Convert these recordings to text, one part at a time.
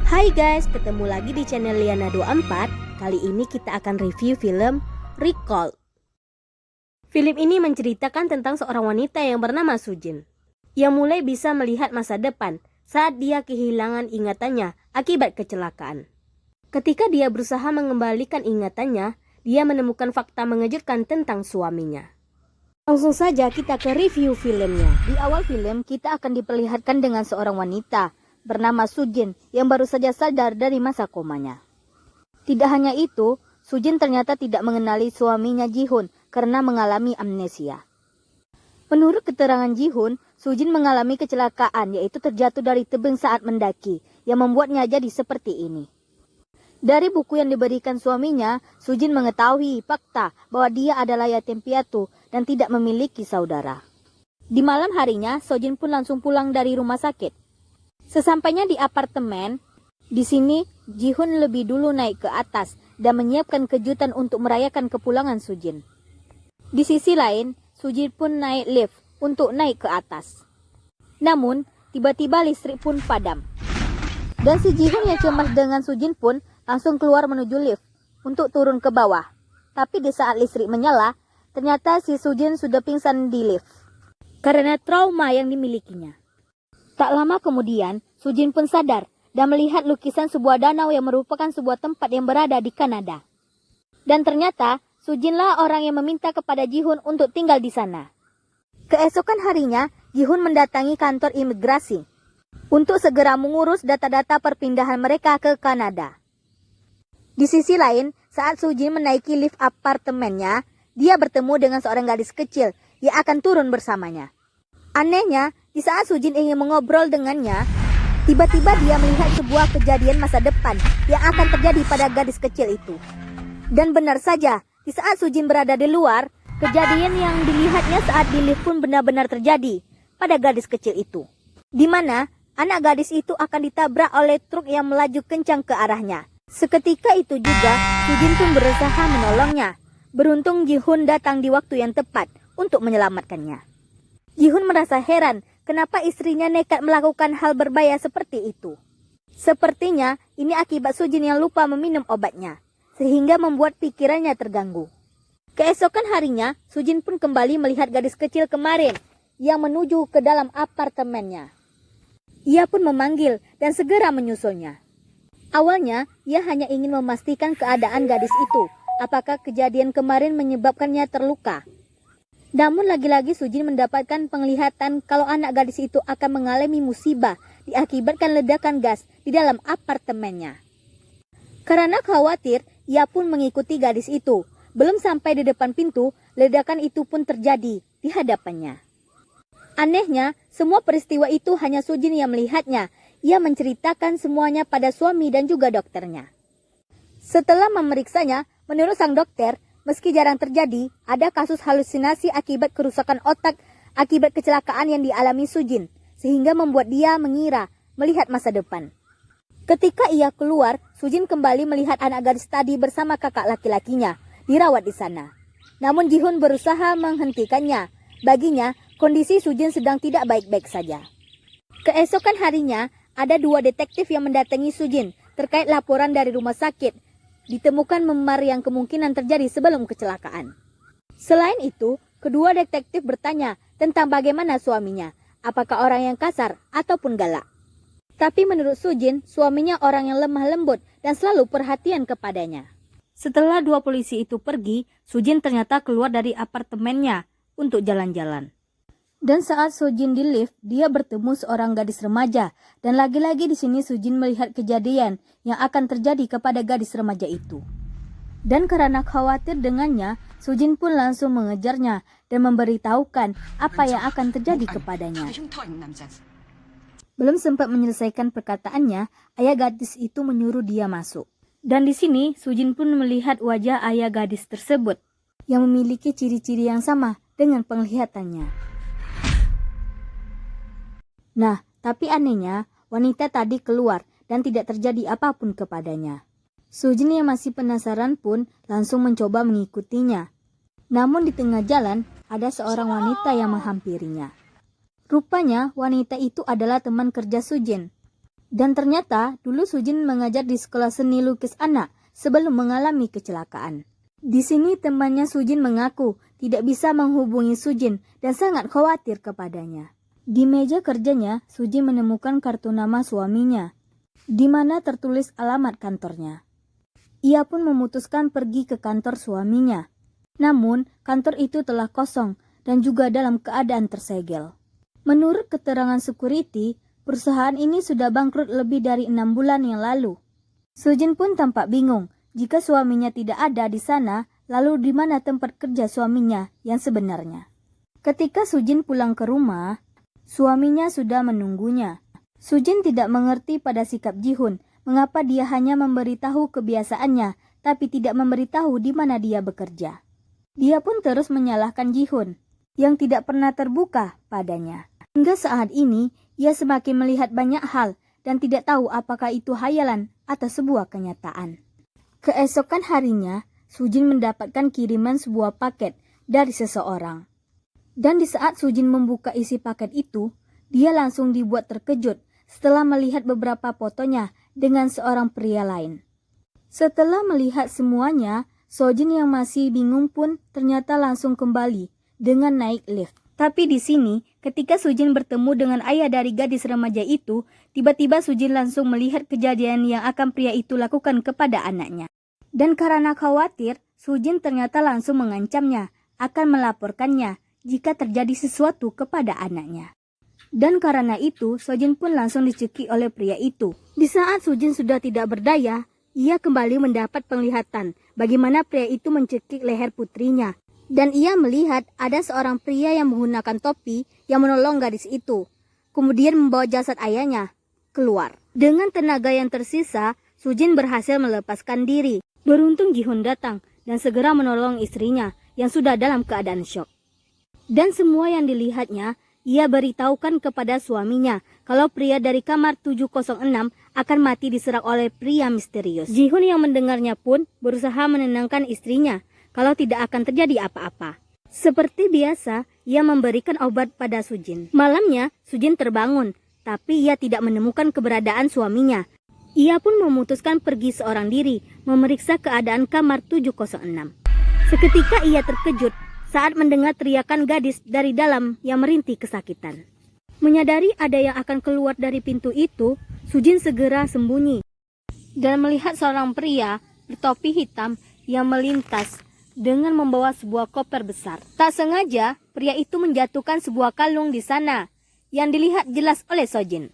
Hai guys, ketemu lagi di channel Liana24. Kali ini kita akan review film Recall. Film ini menceritakan tentang seorang wanita yang bernama Sujin, yang mulai bisa melihat masa depan saat dia kehilangan ingatannya akibat kecelakaan. Ketika dia berusaha mengembalikan ingatannya, dia menemukan fakta mengejutkan tentang suaminya. Langsung saja kita ke review filmnya. Di awal film kita akan diperlihatkan dengan seorang wanita bernama Sujin yang baru saja sadar dari masa komanya. Tidak hanya itu, Sujin ternyata tidak mengenali suaminya Ji-hun karena mengalami amnesia. Menurut keterangan Ji-hun, Sujin mengalami kecelakaan yaitu terjatuh dari tebing saat mendaki yang membuatnya jadi seperti ini. Dari buku yang diberikan suaminya, Sujin mengetahui fakta bahwa dia adalah yatim piatu dan tidak memiliki saudara. Di malam harinya, Sujin pun langsung pulang dari rumah sakit. Sesampainya di apartemen, di sini Ji-hun lebih dulu naik ke atas dan menyiapkan kejutan untuk merayakan kepulangan Sujin. Di sisi lain, Sujin pun naik lift untuk naik ke atas. Namun, tiba-tiba listrik pun padam. Dan si Ji-hun yang cemas dengan Sujin pun langsung keluar menuju lift untuk turun ke bawah. Tapi di saat listrik menyala, ternyata si Sujin sudah pingsan di lift karena trauma yang dimilikinya. Tak lama kemudian, Sujin pun sadar dan melihat lukisan sebuah danau yang merupakan sebuah tempat yang berada di Kanada. Dan ternyata, Sujinlah orang yang meminta kepada Ji-hun untuk tinggal di sana. Keesokan harinya, Ji-hun mendatangi kantor imigrasi untuk segera mengurus data-data perpindahan mereka ke Kanada. Di sisi lain, saat Sujin menaiki lift apartemennya, dia bertemu dengan seorang gadis kecil yang akan turun bersamanya. Anehnya, di saat Sujin ingin mengobrol dengannya, tiba-tiba dia melihat sebuah kejadian masa depan yang akan terjadi pada gadis kecil itu. Dan benar saja, di saat Sujin berada di luar, kejadian yang dilihatnya saat di lift pun benar-benar terjadi pada gadis kecil itu. Di mana anak gadis itu akan ditabrak oleh truk yang melaju kencang ke arahnya. Seketika itu juga, Sujin pun berusaha menolongnya. Beruntung Ji-hun datang di waktu yang tepat untuk menyelamatkannya. Ji-hun merasa heran kenapa istrinya nekat melakukan hal berbahaya seperti itu. Sepertinya ini akibat Sujin yang lupa meminum obatnya, sehingga membuat pikirannya terganggu. Keesokan harinya, Sujin pun kembali melihat gadis kecil kemarin yang menuju ke dalam apartemennya. Ia pun memanggil dan segera menyusulnya. Awalnya, ia hanya ingin memastikan keadaan gadis itu, apakah kejadian kemarin menyebabkannya terluka. Namun lagi-lagi Sujin mendapatkan penglihatan kalau anak gadis itu akan mengalami musibah diakibatkan ledakan gas di dalam apartemennya. Karena khawatir, ia pun mengikuti gadis itu. Belum sampai di depan pintu, ledakan itu pun terjadi di hadapannya. Anehnya, semua peristiwa itu hanya Sujin yang melihatnya. Ia menceritakan semuanya pada suami dan juga dokternya. Setelah memeriksanya, menurut sang dokter, meski jarang terjadi, ada kasus halusinasi akibat kerusakan otak akibat kecelakaan yang dialami Sujin, sehingga membuat dia mengira melihat masa depan. Ketika ia keluar, Sujin kembali melihat anak gadis tadi bersama kakak laki-lakinya, dirawat di sana. Namun Ji-hun berusaha menghentikannya. Baginya, kondisi Sujin sedang tidak baik-baik saja. Keesokan harinya, ada dua detektif yang mendatangi Sujin terkait laporan dari rumah sakit. Ditemukan memar yang kemungkinan terjadi sebelum kecelakaan. Selain itu, kedua detektif bertanya tentang bagaimana suaminya, apakah orang yang kasar ataupun galak. Tapi menurut Sujin, suaminya orang yang lemah lembut dan selalu perhatian kepadanya. Setelah dua polisi itu pergi, Sujin ternyata keluar dari apartemennya untuk jalan-jalan. Dan saat Sujin di lift, dia bertemu seorang gadis remaja. Dan lagi-lagi di sini Sujin melihat kejadian yang akan terjadi kepada gadis remaja itu. Dan karena khawatir dengannya, Sujin pun langsung mengejarnya dan memberitahukan apa yang akan terjadi kepadanya. Belum sempat menyelesaikan perkataannya, ayah gadis itu menyuruh dia masuk. Dan di sini Sujin pun melihat wajah ayah gadis tersebut yang memiliki ciri-ciri yang sama dengan penglihatannya. Nah, tapi anehnya, wanita tadi keluar dan tidak terjadi apapun kepadanya. Sujin yang masih penasaran pun langsung mencoba mengikutinya. Namun di tengah jalan, ada seorang wanita yang menghampirinya. Rupanya wanita itu adalah teman kerja Sujin. Dan ternyata dulu Sujin mengajar di sekolah seni lukis anak sebelum mengalami kecelakaan. Di sini temannya Sujin mengaku tidak bisa menghubungi Sujin dan sangat khawatir kepadanya. Di meja kerjanya, Sujin menemukan kartu nama suaminya, di mana tertulis alamat kantornya. Ia pun memutuskan pergi ke kantor suaminya. Namun, kantor itu telah kosong dan juga dalam keadaan tersegel. Menurut keterangan security, perusahaan ini sudah bangkrut lebih dari 6 bulan yang lalu. Sujin pun tampak bingung jika suaminya tidak ada di sana, lalu di mana tempat kerja suaminya yang sebenarnya. Ketika Sujin pulang ke rumah, suaminya sudah menunggunya. Sujin tidak mengerti pada sikap Ji-hun, mengapa dia hanya memberitahu kebiasaannya, tapi tidak memberitahu di mana dia bekerja. Dia pun terus menyalahkan Ji-hun, yang tidak pernah terbuka padanya. Hingga saat ini, ia semakin melihat banyak hal dan tidak tahu apakah itu hayalan atau sebuah kenyataan. Keesokan harinya, Sujin mendapatkan kiriman sebuah paket dari seseorang. Dan di saat Sujin membuka isi paket itu, dia langsung dibuat terkejut setelah melihat beberapa fotonya dengan seorang pria lain. Setelah melihat semuanya, Sojin yang masih bingung pun ternyata langsung kembali dengan naik lift. Tapi di sini, ketika Sujin bertemu dengan ayah dari gadis remaja itu, tiba-tiba Sujin langsung melihat kejadian yang akan pria itu lakukan kepada anaknya. Dan karena khawatir, Sujin ternyata langsung mengancamnya akan melaporkannya jika terjadi sesuatu kepada anaknya. Dan karena itu, Sojin pun langsung dicekik oleh pria itu. Di saat Sujin sudah tidak berdaya, ia kembali mendapat penglihatan bagaimana pria itu mencekik leher putrinya. Dan ia melihat ada seorang pria yang menggunakan topi yang menolong gadis itu. Kemudian membawa jasad ayahnya keluar. Dengan tenaga yang tersisa, Sujin berhasil melepaskan diri. Beruntung Ji-hun datang dan segera menolong istrinya yang sudah dalam keadaan syok. Dan semua yang dilihatnya, ia beritahukan kepada suaminya kalau pria dari kamar 706 akan mati diserang oleh pria misterius. Ji-hun yang mendengarnya pun berusaha menenangkan istrinya kalau tidak akan terjadi apa-apa. Seperti biasa, ia memberikan obat pada Sujin. Malamnya, Sujin terbangun, tapi ia tidak menemukan keberadaan suaminya. Ia pun memutuskan pergi seorang diri, memeriksa keadaan kamar 706. Seketika ia terkejut saat mendengar teriakan gadis dari dalam yang merintih kesakitan. Menyadari ada yang akan keluar dari pintu itu, Sujin segera sembunyi. Dan melihat seorang pria bertopi hitam yang melintas dengan membawa sebuah koper besar. Tak sengaja, pria itu menjatuhkan sebuah kalung di sana yang dilihat jelas oleh Sojin.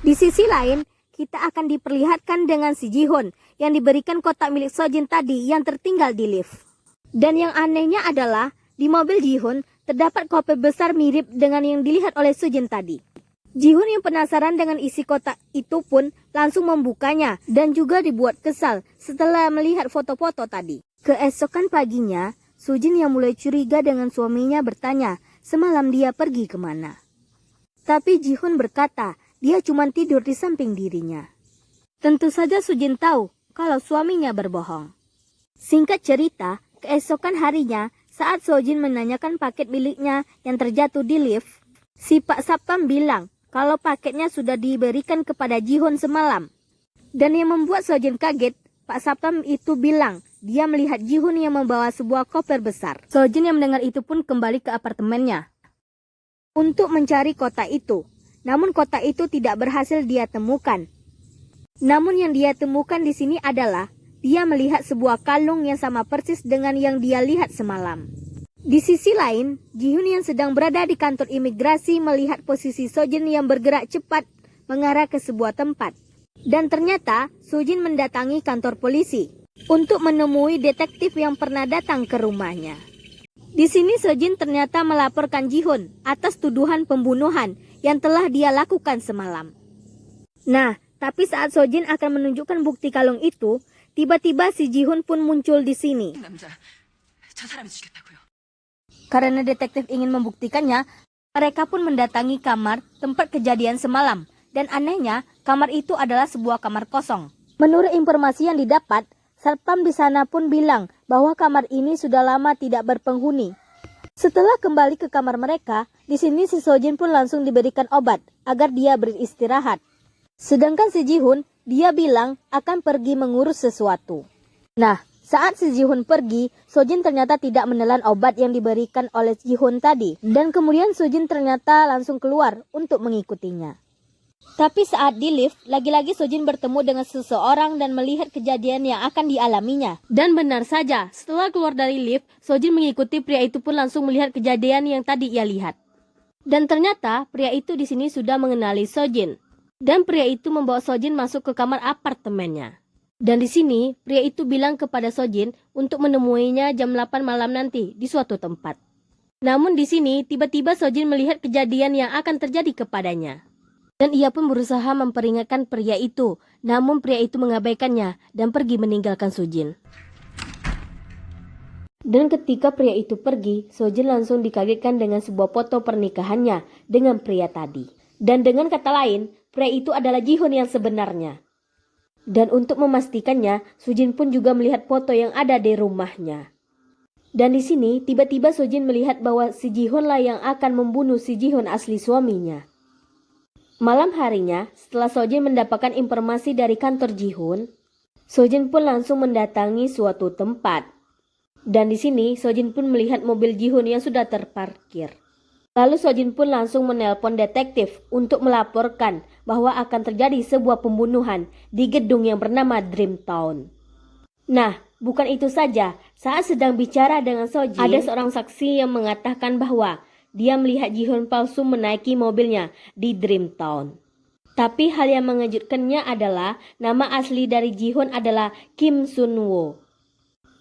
Di sisi lain, kita akan diperlihatkan dengan si Ji-hun yang diberikan kotak milik Sojin tadi yang tertinggal di lift. Dan yang anehnya adalah di mobil Ji-hun terdapat koper besar mirip dengan yang dilihat oleh Sojin tadi. Ji-hun yang penasaran dengan isi kotak itu pun langsung membukanya dan juga dibuat kesal setelah melihat foto-foto tadi. Keesokan paginya, Sujin yang mulai curiga dengan suaminya bertanya semalam dia pergi kemana. Tapi Ji-hun berkata dia cuma tidur di samping dirinya. Tentu saja Sujin tahu kalau suaminya berbohong. Singkat cerita, keesokan harinya saat Sojin menanyakan paket miliknya yang terjatuh di lift, si Pak Sapam bilang kalau paketnya sudah diberikan kepada Ji-hun semalam. Dan yang membuat Sojin kaget, Pak Sapam itu bilang dia melihat Ji-hun yang membawa sebuah koper besar. Sojin yang mendengar itu pun kembali ke apartemennya untuk mencari kotak itu. Namun kotak itu tidak berhasil dia temukan. Namun yang dia temukan di sini adalah dia melihat sebuah kalung yang sama persis dengan yang dia lihat semalam. Di sisi lain, Ji-hun yang sedang berada di kantor imigrasi melihat posisi Sojin yang bergerak cepat mengarah ke sebuah tempat. Dan ternyata Sujin mendatangi kantor polisi untuk menemui detektif yang pernah datang ke rumahnya. Di sini Sojin ternyata melaporkan Ji-hun atas tuduhan pembunuhan yang telah dia lakukan semalam. Nah, tapi saat Sojin akan menunjukkan bukti kalung itu, tiba-tiba si Ji-hun pun muncul di sini. Karena detektif ingin membuktikannya, mereka pun mendatangi kamar tempat kejadian semalam. Dan anehnya, kamar itu adalah sebuah kamar kosong. Menurut informasi yang didapat, Satpam di sana pun bilang bahwa kamar ini sudah lama tidak berpenghuni. Setelah kembali ke kamar mereka, di sini si Sojin pun langsung diberikan obat agar dia beristirahat. Sedangkan si Ji-hoon, dia bilang akan pergi mengurus sesuatu. Nah, saat si Ji-hoon pergi, Sojin ternyata tidak menelan obat yang diberikan oleh Ji-hoon tadi. Dan kemudian Sojin ternyata langsung keluar untuk mengikutinya. Tapi saat di lift, lagi-lagi Sojin bertemu dengan seseorang dan melihat kejadian yang akan dialaminya. Dan benar saja, setelah keluar dari lift, Sojin mengikuti pria itu pun langsung melihat kejadian yang tadi ia lihat. Dan ternyata pria itu di sini sudah mengenali Sojin. Dan pria itu membawa Sojin masuk ke kamar apartemennya. Dan di sini pria itu bilang kepada Sojin untuk menemuinya jam 8 malam nanti di suatu tempat. Namun di sini tiba-tiba Sojin melihat kejadian yang akan terjadi kepadanya. Dan ia pun berusaha memperingatkan pria itu, namun pria itu mengabaikannya dan pergi meninggalkan Sojin. Dan ketika pria itu pergi, Sojin langsung dikagetkan dengan sebuah foto pernikahannya dengan pria tadi. Dan dengan kata lain, pria itu adalah Ji-hoon yang sebenarnya. Dan untuk memastikannya, Sojin pun juga melihat foto yang ada di rumahnya. Dan di sini tiba-tiba Sojin melihat bahwa si Ji-hoon lah yang akan membunuh si Ji-hoon asli suaminya. Malam harinya, setelah Sojin mendapatkan informasi dari kantor Ji-hoon, Sojin pun langsung mendatangi suatu tempat. Dan di sini Sojin pun melihat mobil Ji-hoon yang sudah terparkir. Lalu Sojin pun langsung menelpon detektif untuk melaporkan bahwa akan terjadi sebuah pembunuhan di gedung yang bernama Dream Town. Nah, bukan itu saja. Saat sedang bicara dengan Sojin, ada seorang saksi yang mengatakan bahwa dia melihat Ji-hoon palsu menaiki mobilnya di Dream Town. Tapi hal yang mengejutkannya adalah nama asli dari Ji-hoon adalah Kim Sun-woo.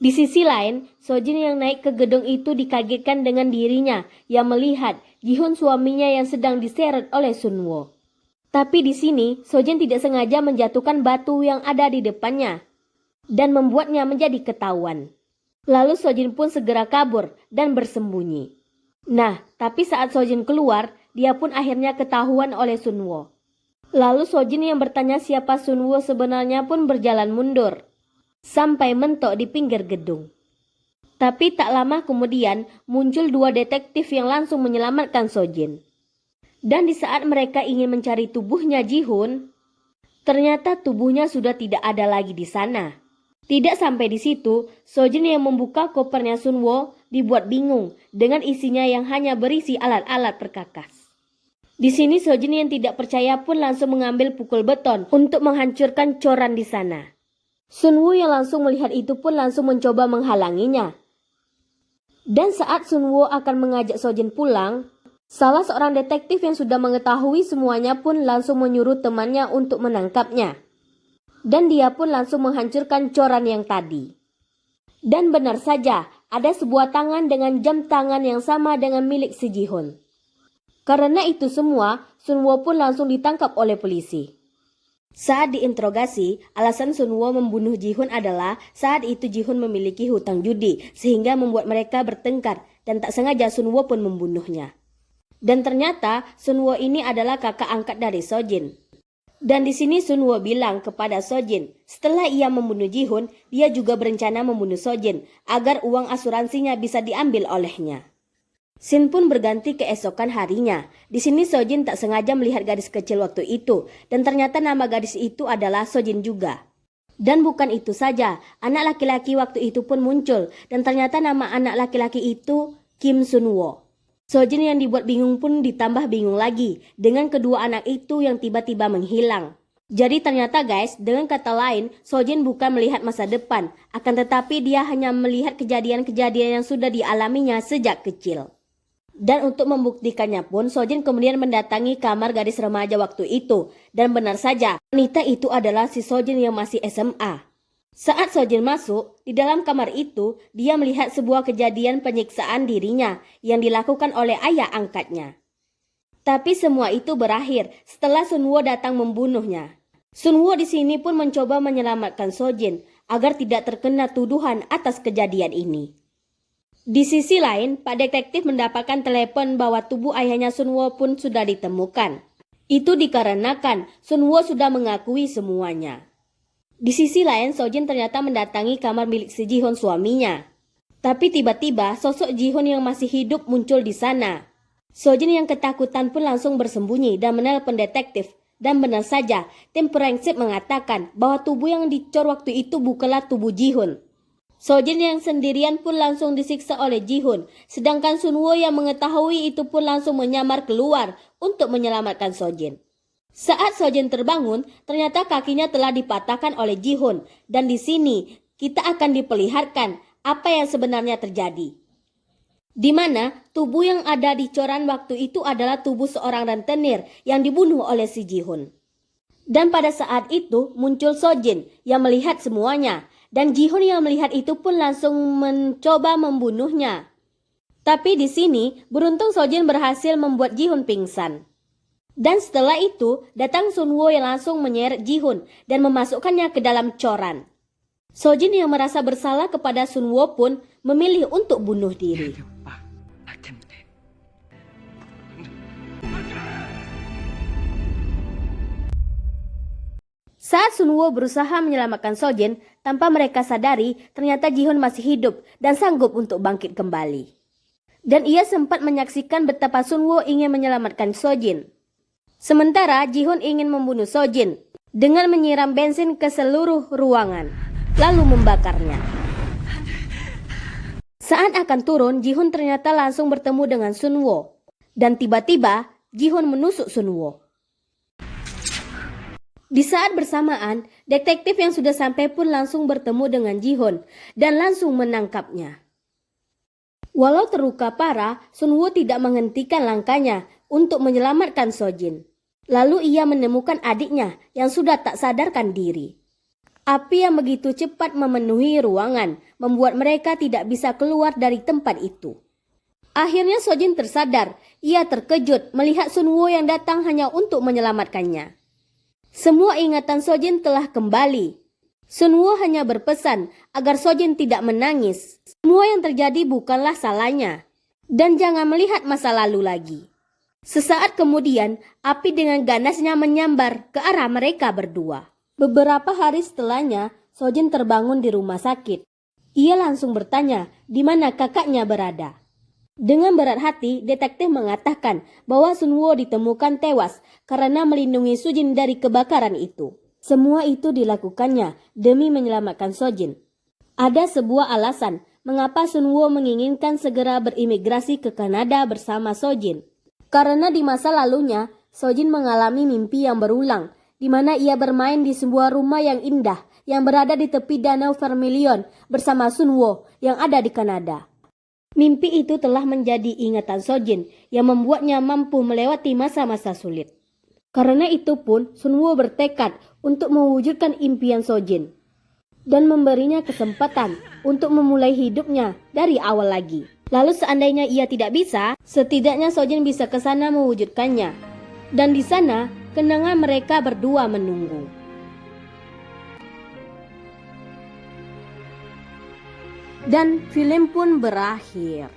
Di sisi lain, Sojin yang naik ke gedung itu dikagetkan dengan dirinya yang melihat Ji-hoon suaminya yang sedang diseret oleh Sun-woo. Tapi di sini, Sojin tidak sengaja menjatuhkan batu yang ada di depannya dan membuatnya menjadi ketahuan. Lalu Sojin pun segera kabur dan bersembunyi. Nah, tapi saat Sojin keluar, dia pun akhirnya ketahuan oleh Sun-woo. Lalu Sojin yang bertanya siapa Sun-woo sebenarnya pun berjalan mundur sampai mentok di pinggir gedung. Tapi tak lama kemudian muncul dua detektif yang langsung menyelamatkan Sojin. Dan di saat mereka ingin mencari tubuhnya Ji-hoon, ternyata tubuhnya sudah tidak ada lagi di sana. Tidak sampai di situ, Sojin yang membuka kopernya Sun-woo dibuat bingung dengan isinya yang hanya berisi alat-alat perkakas. Di sini Sojin yang tidak percaya pun langsung mengambil pukul beton untuk menghancurkan coran di sana. Sun-woo yang langsung melihat itu pun langsung mencoba menghalanginya. Dan saat Sun-woo akan mengajak Sojin pulang, salah seorang detektif yang sudah mengetahui semuanya pun langsung menyuruh temannya untuk menangkapnya. Dan dia pun langsung menghancurkan coran yang tadi. Dan benar saja, ada sebuah tangan dengan jam tangan yang sama dengan milik si Ji-hoon. Karena itu semua, Sun-woo pun langsung ditangkap oleh polisi. Saat diinterogasi, alasan Sun-woo membunuh Ji-hoon adalah saat itu Ji-hoon memiliki hutang judi sehingga membuat mereka bertengkar dan tak sengaja Sun-woo pun membunuhnya. Dan ternyata Sun-woo ini adalah kakak angkat dari Sojin. Dan di sini Sun-woo bilang kepada Sojin, setelah ia membunuh Ji-hoon, dia juga berencana membunuh Sojin agar uang asuransinya bisa diambil olehnya. Scene pun berganti keesokan harinya. Di sini Sojin tak sengaja melihat gadis kecil waktu itu, dan ternyata nama gadis itu adalah Sojin juga. Dan bukan itu saja, anak laki-laki waktu itu pun muncul, dan ternyata nama anak laki-laki itu Kim Sun-woo. Sojin yang dibuat bingung pun ditambah bingung lagi dengan kedua anak itu yang tiba-tiba menghilang. Jadi ternyata guys, dengan kata lain, Sojin bukan melihat masa depan, akan tetapi dia hanya melihat kejadian-kejadian yang sudah dialaminya sejak kecil. Dan untuk membuktikannya pun, Sojin kemudian mendatangi kamar gadis remaja waktu itu. Dan benar saja, wanita itu adalah si Sojin yang masih SMA. Saat Sojin masuk, di dalam kamar itu, dia melihat sebuah kejadian penyiksaan dirinya yang dilakukan oleh ayah angkatnya. Tapi semua itu berakhir setelah Sun-woo datang membunuhnya. Sun-woo di sini pun mencoba menyelamatkan Sojin agar tidak terkena tuduhan atas kejadian ini. Di sisi lain, Pak Detektif mendapatkan telepon bahwa tubuh ayahnya Sun-woo pun sudah ditemukan. Itu dikarenakan Sun-woo sudah mengakui semuanya. Di sisi lain, Sojin ternyata mendatangi kamar milik si Ji-hoon suaminya. Tapi tiba-tiba sosok Ji-hoon yang masih hidup muncul di sana. Sojin yang ketakutan pun langsung bersembunyi dan menelpon detektif Dan benar saja, tim forensik mengatakan bahwa tubuh yang dicor waktu itu bukanlah tubuh Ji-hoon. Sojin yang sendirian pun langsung disiksa oleh Ji-hoon, sedangkan Sun-woo yang mengetahui itu pun langsung menyamar keluar untuk menyelamatkan Sojin. Saat Sojin terbangun, ternyata kakinya telah dipatahkan oleh Ji-hoon, dan di sini kita akan diperlihatkan apa yang sebenarnya terjadi. Di mana tubuh yang ada di coran waktu itu adalah tubuh seorang rentenir yang dibunuh oleh si Ji-hoon. Dan pada saat itu muncul Sojin yang melihat semuanya. Dan Ji-hoon yang melihat itu pun langsung mencoba membunuhnya. Tapi di sini beruntung Sojin berhasil membuat Ji-hoon pingsan. Dan setelah itu datang Sun-woo yang langsung menyeret Ji-hoon dan memasukkannya ke dalam coran. Sojin yang merasa bersalah kepada Sun-woo pun memilih untuk bunuh diri. Saat Sun-woo berusaha menyelamatkan Sojin, tanpa mereka sadari ternyata Ji-hoon masih hidup dan sanggup untuk bangkit kembali. Dan ia sempat menyaksikan betapa Sun-woo ingin menyelamatkan Sojin. Sementara Ji-hoon ingin membunuh Sojin dengan menyiram bensin ke seluruh ruangan, lalu membakarnya. Saat akan turun, Ji-hoon ternyata langsung bertemu dengan Sun-woo. Dan tiba-tiba Ji-hoon menusuk Sun-woo. Di saat bersamaan, detektif yang sudah sampai pun langsung bertemu dengan Ji-hoon dan langsung menangkapnya. Walau terluka parah, Sun-woo tidak menghentikan langkahnya untuk menyelamatkan Sojin. Lalu ia menemukan adiknya yang sudah tak sadarkan diri. Api yang begitu cepat memenuhi ruangan membuat mereka tidak bisa keluar dari tempat itu. Akhirnya Sojin tersadar. Ia terkejut melihat Sun-woo yang datang hanya untuk menyelamatkannya. Semua ingatan Sojin telah kembali. Sun-woo hanya berpesan agar Sojin tidak menangis. Semua yang terjadi bukanlah salahnya. Dan jangan melihat masa lalu lagi. Sesaat kemudian, api dengan ganasnya menyambar ke arah mereka berdua. Beberapa hari setelahnya, Sojin terbangun di rumah sakit. Ia langsung bertanya di mana kakaknya berada. Dengan berat hati, detektif mengatakan bahwa Sun-woo ditemukan tewas karena melindungi Sojin dari kebakaran itu. Semua itu dilakukannya demi menyelamatkan Sojin. Ada sebuah alasan mengapa Sun-woo menginginkan segera berimigrasi ke Kanada bersama Sojin. Karena di masa lalunya, Sojin mengalami mimpi yang berulang, di mana ia bermain di sebuah rumah yang indah yang berada di tepi Danau Vermilion bersama Sun-woo yang ada di Kanada. Mimpi itu telah menjadi ingatan Sojin yang membuatnya mampu melewati masa-masa sulit. Karena itu pun Sun-woo bertekad untuk mewujudkan impian Sojin dan memberinya kesempatan untuk memulai hidupnya dari awal lagi. Lalu seandainya ia tidak bisa, setidaknya Sojin bisa ke sana mewujudkannya. Dan di sana kenangan mereka berdua menunggu. Dan film pun berakhir.